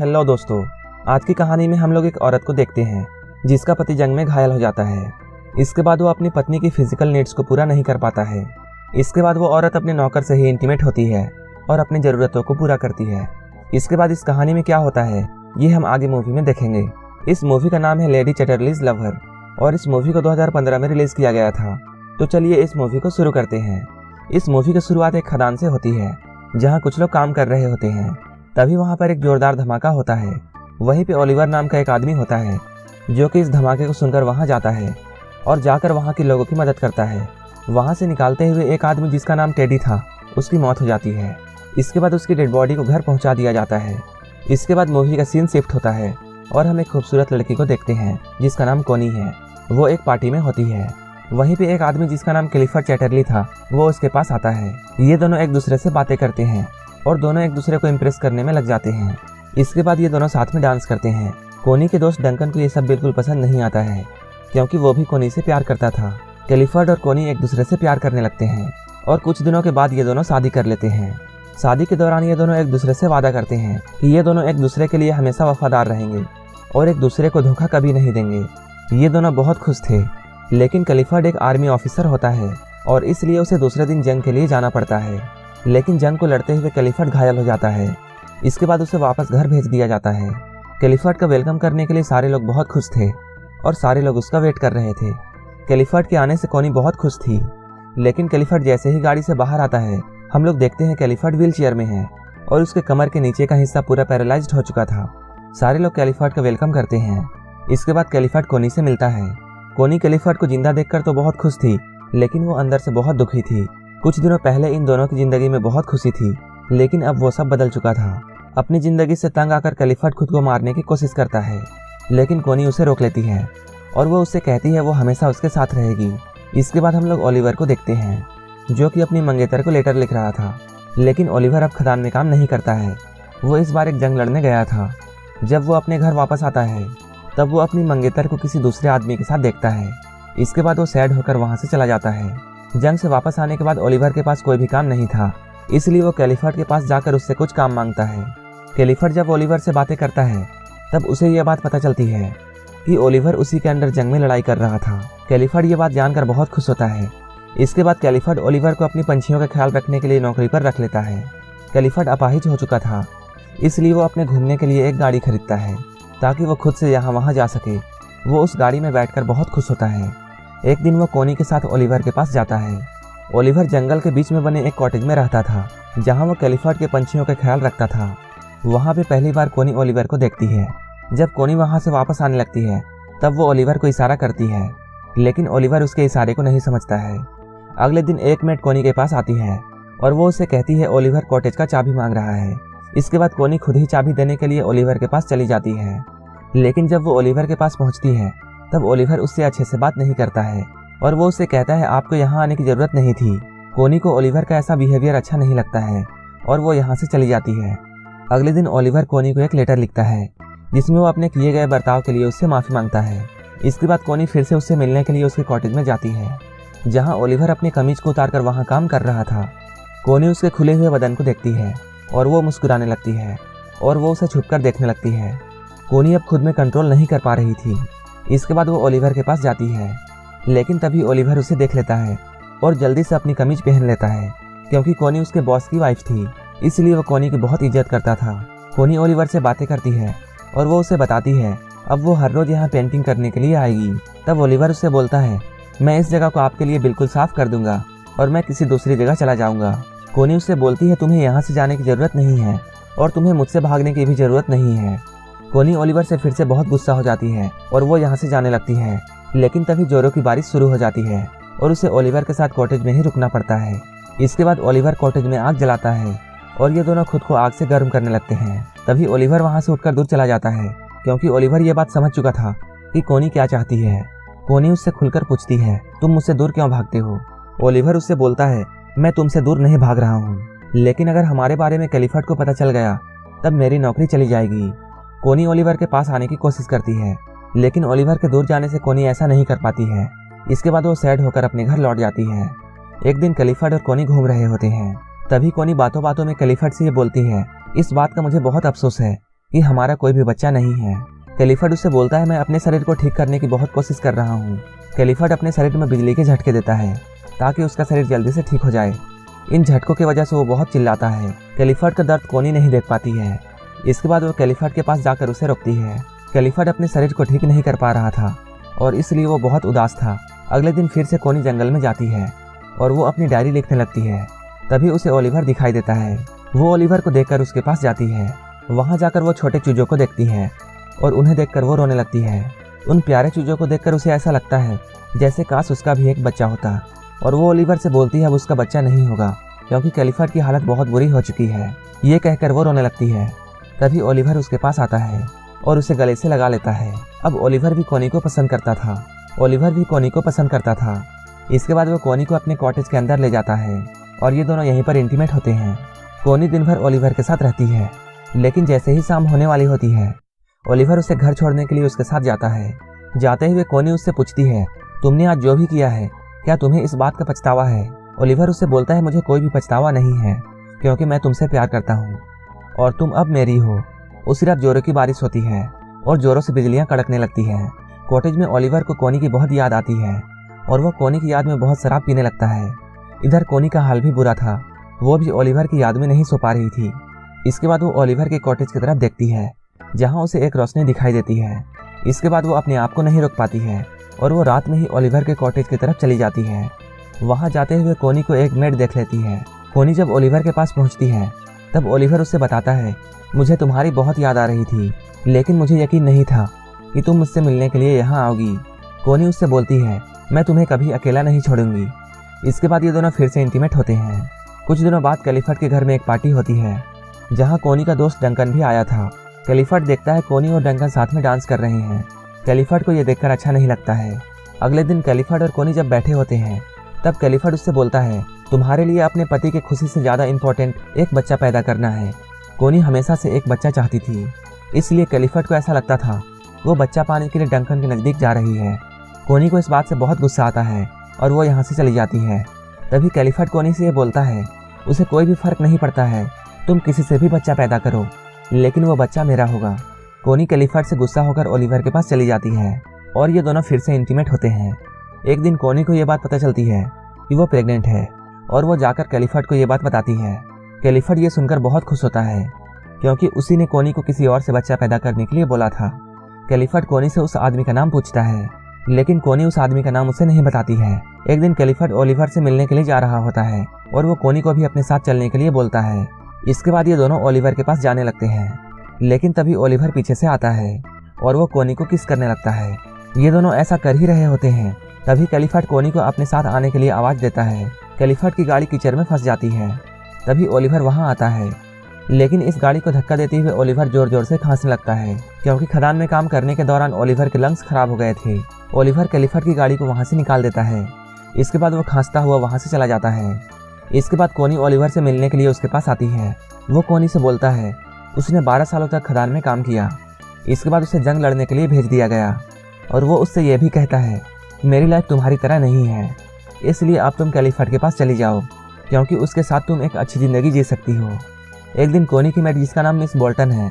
Hello दोस्तों, आज की कहानी में हम लोग एक औरत को देखते हैं जिसका पति जंग में घायल हो जाता है। इसके बाद वो अपनी पत्नी की फिजिकल नीड्स को पूरा नहीं कर पाता है। इसके बाद वो औरत अपने नौकर से ही इंटीमेट होती है और अपनी ज़रूरतों को पूरा करती है। इसके बाद इस कहानी में क्या होता है ये हम आगे मूवी में देखेंगे। इस मूवी का नाम है लेडी चैटरलीज लवर और इस मूवी को 2015 में रिलीज़ किया गया था। तो चलिए इस मूवी को शुरू करते हैं। इस मूवी की शुरुआत एक खदान से होती है जहाँ कुछ लोग काम कर रहे होते हैं। तभी वहाँ पर एक जोरदार धमाका होता है। वहीं पे ओलिवर नाम का एक आदमी होता है जो कि इस धमाके को सुनकर वहाँ जाता है और जाकर वहाँ के लोगों की मदद करता है। वहाँ से निकालते हुए एक आदमी जिसका नाम टेडी था उसकी मौत हो जाती है। इसके बाद उसकी डेड बॉडी को घर पहुँचा दिया जाता है। इसके बाद मूवी का सीन शिफ्ट होता है और हम एक खूबसूरत लड़की को देखते हैं जिसका नाम कोनी है। वो एक पार्टी में होती है। वहीं पे एक आदमी जिसका नाम क्लिफर्ड चैटरली था वो उसके पास आता है। ये दोनों एक दूसरे से बातें करते हैं और दोनों एक दूसरे को इम्प्रेस करने में लग जाते हैं। इसके बाद ये दोनों साथ में डांस करते हैं। कोनी के दोस्त डंकन को ये सब बिल्कुल पसंद नहीं आता है क्योंकि वो भी कोनी से प्यार करता था। क्लिफर्ड और कोनी एक दूसरे से प्यार करने लगते हैं और कुछ दिनों के बाद ये दोनों शादी कर लेते हैं। शादी के दौरान ये दोनों एक दूसरे से वादा करते हैं कि ये दोनों एक दूसरे के लिए हमेशा वफादार रहेंगे और एक दूसरे को धोखा कभी नहीं देंगे। ये दोनों बहुत खुश थे, लेकिन क्लिफर्ड एक आर्मी ऑफिसर होता है और इसलिए उसे दूसरे दिन जंग के लिए जाना पड़ता है। लेकिन जंग को लड़ते हुए क्लिफर्ड घायल हो जाता है। इसके बाद उसे वापस घर भेज दिया जाता है। क्लिफर्ड का वेलकम करने के लिए सारे लोग बहुत खुश थे और सारे लोग उसका वेट कर रहे थे। क्लिफर्ड के आने से कोनी बहुत खुश थी, लेकिन क्लिफर्ड जैसे ही गाड़ी से बाहर आता है हम लोग देखते हैं क्लिफर्ड व्हील चेयर में है और उसके कमर के नीचे का हिस्सा पूरा पैरालाइज्ड हो चुका था। सारे लोग क्लिफर्ड का वेलकम करते हैं। इसके बाद क्लिफर्ड कोनी से मिलता है। कोनी क्लिफर्ड को जिंदा देखकर तो बहुत खुश थी, लेकिन वो अंदर से बहुत दुखी थी। कुछ दिनों पहले इन दोनों की जिंदगी में बहुत खुशी थी, लेकिन अब वो सब बदल चुका था। अपनी जिंदगी से तंग आकर क्लिफर्ड खुद को मारने की कोशिश करता है, लेकिन कोनी उसे रोक लेती है और वो उससे कहती है वो हमेशा उसके साथ रहेगी। इसके बाद हम लोग ओलिवर को देखते हैं जो कि अपनी मंगेतर को लेटर लिख रहा था, लेकिन ओलिवर अब खदान में काम नहीं करता है। वो इस बार एक जंग लड़ने गया था। जब वो अपने घर वापस आता है तब वो अपनी मंगेतर को किसी दूसरे आदमी के साथ देखता है। इसके बाद वो सैड होकर वहाँ से चला जाता है। जंग से वापस आने के बाद ओलिवर के पास कोई भी काम नहीं था, इसलिए वो क्लिफर्ड के पास जाकर उससे कुछ काम मांगता है। क्लिफर्ड जब ओलिवर से बातें करता है तब उसे यह बात पता चलती है कि ओलिवर उसी के अंडर जंग में लड़ाई कर रहा था। क्लिफर्ड ये बात जानकर बहुत खुश होता है। इसके बाद क्लिफर्ड ओलिवर को अपनी पंछियों का ख्याल रखने के लिए नौकरी पर रख लेता है। क्लिफर्ड अपाहिज हो चुका था, इसलिए वो अपने घूमने के लिए एक गाड़ी खरीदता है ताकि वो खुद से यहाँ वहाँ जा सके। वो उस गाड़ी में बैठकर बहुत खुश होता है। एक दिन वो कोनी के साथ ओलिवर के पास जाता है। ओलिवर जंगल के बीच में बने एक कॉटेज में रहता था जहाँ वो क्लिफर्ड के पंछियों का ख्याल रखता था। वहाँ पे पहली बार कोनी ओलिवर को देखती है। जब कोनी वहाँ से वापस आने लगती है तब वो ओलिवर को इशारा करती है, लेकिन ओलिवर उसके इशारे को नहीं समझता है। अगले दिन एक मेट कोनी के पास आती है और वो उसे कहती है ओलिवर कॉटेज का चाबी मांग रहा है। इसके बाद कोनी खुद ही चाबी देने के लिए ओलिवर के पास चली जाती है, लेकिन जब वो ओलिवर के पास पहुंचती है तब ओलिवर उससे अच्छे से बात नहीं करता है और वो उससे कहता है आपको यहाँ आने की ज़रूरत नहीं थी। कोनी को ओलिवर का ऐसा बिहेवियर अच्छा नहीं लगता है और वो यहाँ से चली जाती है। अगले दिन ओलिवर कोनी को एक लेटर लिखता है जिसमें वो अपने किए गए बर्ताव के लिए उससे माफ़ी मांगता है। इसके बाद कोनी फिर से उससे मिलने के लिए उसके कॉटेज में जाती है जहाँ ओलिवर अपनी कमीज को उतार कर वहाँ काम कर रहा था। कोनी उसके खुले हुए बदन को देखती है और वो मुस्कुराने लगती है और वो उसे छुपकर देखने लगती है। कोनी अब खुद में कंट्रोल नहीं कर पा रही थी। इसके बाद वो ओलिवर के पास जाती है, लेकिन तभी ओलिवर उसे देख लेता है और जल्दी से अपनी कमीज पहन लेता है क्योंकि कोनी उसके बॉस की वाइफ थी, इसलिए वो कोनी की बहुत इज्जत करता था। कोनी ओलिवर से बातें करती है और वो उसे बताती है अब वो हर रोज़ यहाँ पेंटिंग करने के लिए आएगी। तब ओलिवर उससे बोलता है मैं इस जगह को आपके लिए बिल्कुल साफ कर दूंगा और मैं किसी दूसरी जगह चला जाऊँगा। कोनी उससे बोलती है तुम्हें यहाँ से जाने की ज़रूरत नहीं है और तुम्हें मुझसे भागने की भी ज़रूरत नहीं है। कोनी ओलिवर से फिर से बहुत गुस्सा हो जाती है और वो यहाँ से जाने लगती है, लेकिन तभी जोरों की बारिश शुरू हो जाती है और उसे ओलिवर के साथ कॉटेज में ही रुकना पड़ता है। इसके बाद ओलिवर कॉटेज में आग जलाता है और ये दोनों खुद को आग से गर्म करने लगते हैं। तभी ओलिवर वहाँ से उठकर दूर चला जाता है क्योंकि ओलिवर ये बात समझ चुका था कि कोनी क्या चाहती है। कोनी उससे खुलकर पूछती है तुम मुझसे दूर क्यों भागते हो। ओलिवर उससे बोलता है मैं तुमसे दूर नहीं भाग रहा हूँ, लेकिन अगर हमारे बारे में क्लिफर्ड को पता चल गया तब मेरी नौकरी चली जाएगी। कोनी ओलिवर के पास आने की कोशिश करती है, लेकिन ओलिवर के दूर जाने से कोनी ऐसा नहीं कर पाती है। इसके बाद वो सैड होकर अपने घर लौट जाती है। एक दिन क्लिफर्ड और कोनी घूम रहे होते हैं। तभी कोनी बातों बातों में क्लिफर्ड से ये बोलती है इस बात का मुझे बहुत अफसोस है कि हमारा कोई भी बच्चा नहीं है। कैलिफर्ड उससे बोलता है, मैं अपने शरीर को ठीक करने की बहुत कोशिश कर रहा हूँ। कैलिफर्ड अपने शरीर में बिजली के झटके देता है ताकि उसका शरीर जल्दी से ठीक हो जाए। इन झटकों की वजह से वो बहुत चिल्लाता है। कैलिफर्ड का दर्द कोनी नहीं देख पाती है। इसके बाद वो कैलिफर्ड के पास जाकर उसे रोकती है। कैलिफर्ड अपने शरीर को ठीक नहीं कर पा रहा था और इसलिए वो बहुत उदास था। अगले दिन फिर से कोनी जंगल में जाती है और वो अपनी डायरी लिखने लगती है। तभी उसे ओलिवर दिखाई देता है। वो ओलिवर को देखकर उसके पास जाती है। वहाँ जाकर वो छोटे चूजों को देखती है और उन्हें देखकर वो रोने लगती है। उन प्यारे चूजों को देखकर उसे ऐसा लगता है जैसे काश उसका भी एक बच्चा होता। और वो ओलिवर से बोलती है अब उसका बच्चा नहीं होगा क्योंकि कैलिफर्ड की हालत बहुत बुरी हो चुकी है। ये कहकर वो रोने लगती है। तभी ओलिवर उसके पास आता है और उसे गले से लगा लेता है। अब ओलिवर भी कोनी को पसंद करता था। इसके बाद वो कोनी को अपने कॉटेज के अंदर ले जाता है और ये दोनों यहीं पर इंटीमेट होते हैं। कोनी दिन भर ओलिवर के साथ रहती है, लेकिन जैसे ही शाम होने वाली होती है ओलिवर उसे घर छोड़ने के लिए उसके साथ जाता है। जाते हुए कोनी उससे पूछती है, तुमने आज जो भी किया है क्या तुम्हें इस बात का पछतावा है? ओलिवर उससे बोलता है, मुझे कोई भी पछतावा नहीं है क्योंकि मैं तुमसे प्यार करता हूँ और तुम अब मेरी हो। उसी रात जोरों की बारिश होती है और जोरों से बिजलियां कड़कने लगती हैं। कॉटेज में ओलिवर को कोनी की बहुत याद आती है और वो कोनी की याद में बहुत शराब पीने लगता है। इधर कोनी का हाल भी बुरा था, वो भी ओलिवर की याद में नहीं सो पा रही थी। इसके बाद वो ओलिवर के कॉटेज की तरफ देखती है जहाँ उसे एक रोशनी दिखाई देती है। इसके बाद वो अपने आप को नहीं रोक पाती है और वो रात में ही ओलिवर के कॉटेज की तरफ चली जाती है। वहाँ जाते हुए कोनी को एक मेड देख लेती है। कोनी जब ओलिवर के पास पहुँचती है तब ओलिवर उससे बताता है, मुझे तुम्हारी बहुत याद आ रही थी लेकिन मुझे यकीन नहीं था कि तुम मुझसे मिलने के लिए यहाँ आओगी। कोनी उससे बोलती है, मैं तुम्हें कभी अकेला नहीं छोड़ूंगी। इसके बाद ये दोनों फिर से इंटीमेट होते हैं। कुछ दिनों बाद कैलिफर्ड के घर में एक पार्टी होती है जहाँ कोनी का दोस्त डंकन भी आया था। कैलिफर्ड देखता है कोनी और डंकन साथ में डांस कर रहे हैं। कैलिफर्ड को ये देखकर अच्छा नहीं लगता है। अगले दिन कैलिफर्ड और कोनी जब बैठे होते हैं तब कैलिफर्ड उससे बोलता है, तुम्हारे लिए अपने पति की खुशी से ज़्यादा इम्पोर्टेंट एक बच्चा पैदा करना है। कोनी हमेशा से एक बच्चा चाहती थी, इसलिए कैलिफर्ड को ऐसा लगता था वो बच्चा पाने के लिए डंकन के नज़दीक जा रही है। कोनी को इस बात से बहुत गुस्सा आता है और वो यहाँ से चली जाती है। तभी कैलिफर्ड कोनी से ये बोलता है, उसे कोई भी फर्क नहीं पड़ता है, तुम किसी से भी बच्चा पैदा करो लेकिन वो बच्चा मेरा होगा। कोनी कैलिफर्ड से गुस्सा होकर ओलिवर के पास चली जाती है और ये दोनों फिर से इंटीमेट होते हैं। एक दिन कोनी को ये बात पता चलती है कि वो प्रेग्नेंट है और वो जाकर कैलिफर्ड को ये बात बताती है। कैलिफर्ड ये सुनकर बहुत खुश होता है क्योंकि उसी ने कोनी को किसी और से बच्चा पैदा करने के लिए बोला था। कैलिफर्ड कोनी से उस आदमी का नाम पूछता है लेकिन कोनी उस आदमी का नाम उसे नहीं बताती है। एक दिन कैलिफर्ड ओलिवर से मिलने के लिए जा रहा होता है और वो कोनी को भी अपने साथ चलने के लिए बोलता है। इसके बाद ये दोनों ओलिवर के पास जाने लगते हैं, लेकिन तभी ओलिवर पीछे से आता है और वो कोनी को किस करने लगता है। ये दोनों ऐसा कर ही रहे होते हैं तभी कैलिफर्ड कोनी को अपने साथ आने के लिए आवाज़ देता है। कैलिफर्ड की गाड़ी कीचड़ में फंस जाती है। तभी ओलिवर वहाँ आता है, लेकिन इस गाड़ी को धक्का देते हुए ओलिवर जोर जोर से खांसने लगता है क्योंकि खदान में काम करने के दौरान ओलिवर के लंग्स खराब हो गए थे। ओलिवर कैलिफर्ड की गाड़ी को वहाँ से निकाल देता है। इसके बाद वो खांसता हुआ वहाँ से चला जाता है। इसके बाद कोनी ओलिवर से मिलने के लिए उसके पास आती है। वो कोनी से बोलता है उसने 12 सालों तक खदान में काम किया। इसके बाद उसे जंग लड़ने के लिए भेज दिया गया और वो उससे यह भी कहता है, मेरी लाइफ तुम्हारी तरह नहीं है, इसलिए अब तुम कैलिफर्ड के पास चली जाओ क्योंकि उसके साथ तुम एक अच्छी ज़िंदगी जी सकती हो। एक दिन कोनी की मेड जिसका नाम मिस बोल्टन है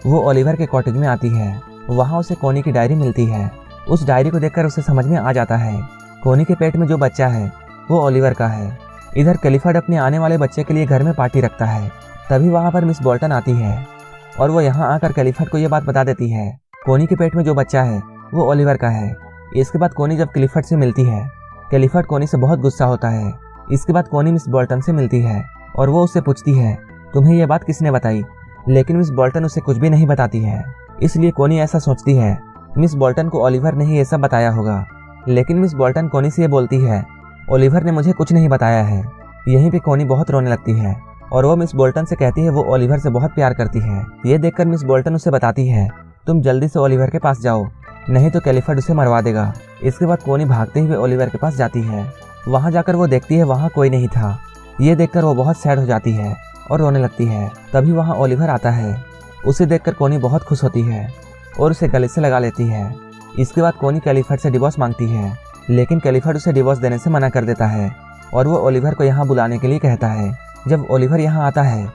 वो ओलिवर के कॉटेज में आती है। वहाँ उसे कोनी की डायरी मिलती है। उस डायरी को देखकर उसे समझ में आ जाता है कोनी के पेट में जो बच्चा है वो ओलिवर का है। इधर कैलिफर्ड अपने आने वाले बच्चे के लिए घर में पार्टी रखता है। तभी वहाँ पर मिस बोल्टन आती है और वो यहाँ आकर कैलिफर्ड को ये बात बता देती है कोनी के पेट में जो बच्चा है वो ओलिवर का है। इसके बाद कोनी जब कैलिफर्ड से मिलती है, कैलिफर्ड कोनी से बहुत गुस्सा होता है। इसके बाद कोनी मिस बोल्टन से मिलती है और वो उससे पूछती है, तुम्हें यह बात किसने बताई? लेकिन मिस बोल्टन उसे कुछ भी नहीं बताती है। इसलिए कोनी ऐसा सोचती है मिस बोल्टन को ओलिवर ने ही ये सब बताया होगा। लेकिन मिस बोल्टन कोनी से ये बोलती है, ओलिवर ने मुझे कुछ नहीं बताया है। यहीं पे कोनी बहुत रोने लगती है और वो मिस बोल्टन से कहती है वो ओलिवर से बहुत प्यार करती है। ये देखकर मिस बोल्टन उसे बताती है, तुम जल्दी से ओलिवर के पास जाओ, नहीं तो कैलिफर्ड उसे मरवा देगा। इसके बाद कोनी भागते हुए ओलिवर के पास जाती है। वहाँ जाकर वो देखती है वहाँ कोई नहीं था। ये देखकर वो बहुत सैड हो जाती है और रोने लगती है। तभी वहाँ ओलिवर आता है। उसे देखकर कोनी बहुत खुश होती है और उसे गले से लगा लेती है। इसके बाद कोनी कैलिफर्ड से डिवोर्स मांगती है, लेकिन कैलिफर्ड उसे डिवोर्स देने से मना कर देता है और वो ओलिवर को यहाँ बुलाने के लिए कहता है। जब ओलिवर यहाँ आता है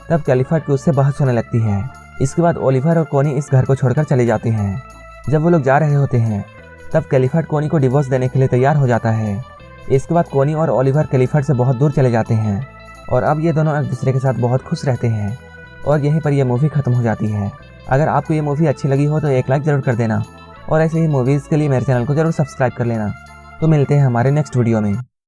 तब कैलिफर्ड की उससे बहस होने लगती है। इसके बाद ओलिवर और कोनी इस घर को छोड़कर चले जाते हैं। जब वो लोग जा रहे होते हैं तब कैलिफर्ट कोनी को डिवोर्स देने के लिए तैयार हो जाता है। इसके बाद कोनी और ओलिवर कैलिफर्ट से बहुत दूर चले जाते हैं और अब ये दोनों एक दूसरे के साथ बहुत खुश रहते हैं और यहीं पर यह मूवी खत्म हो जाती है। अगर आपको ये मूवी अच्छी लगी हो तो एक लाइक ज़रूर कर देना और ऐसे ही मूवीज़ के लिए मेरे चैनल को ज़रूर सब्सक्राइब कर लेना। तो मिलते हैं हमारे नेक्स्ट वीडियो में।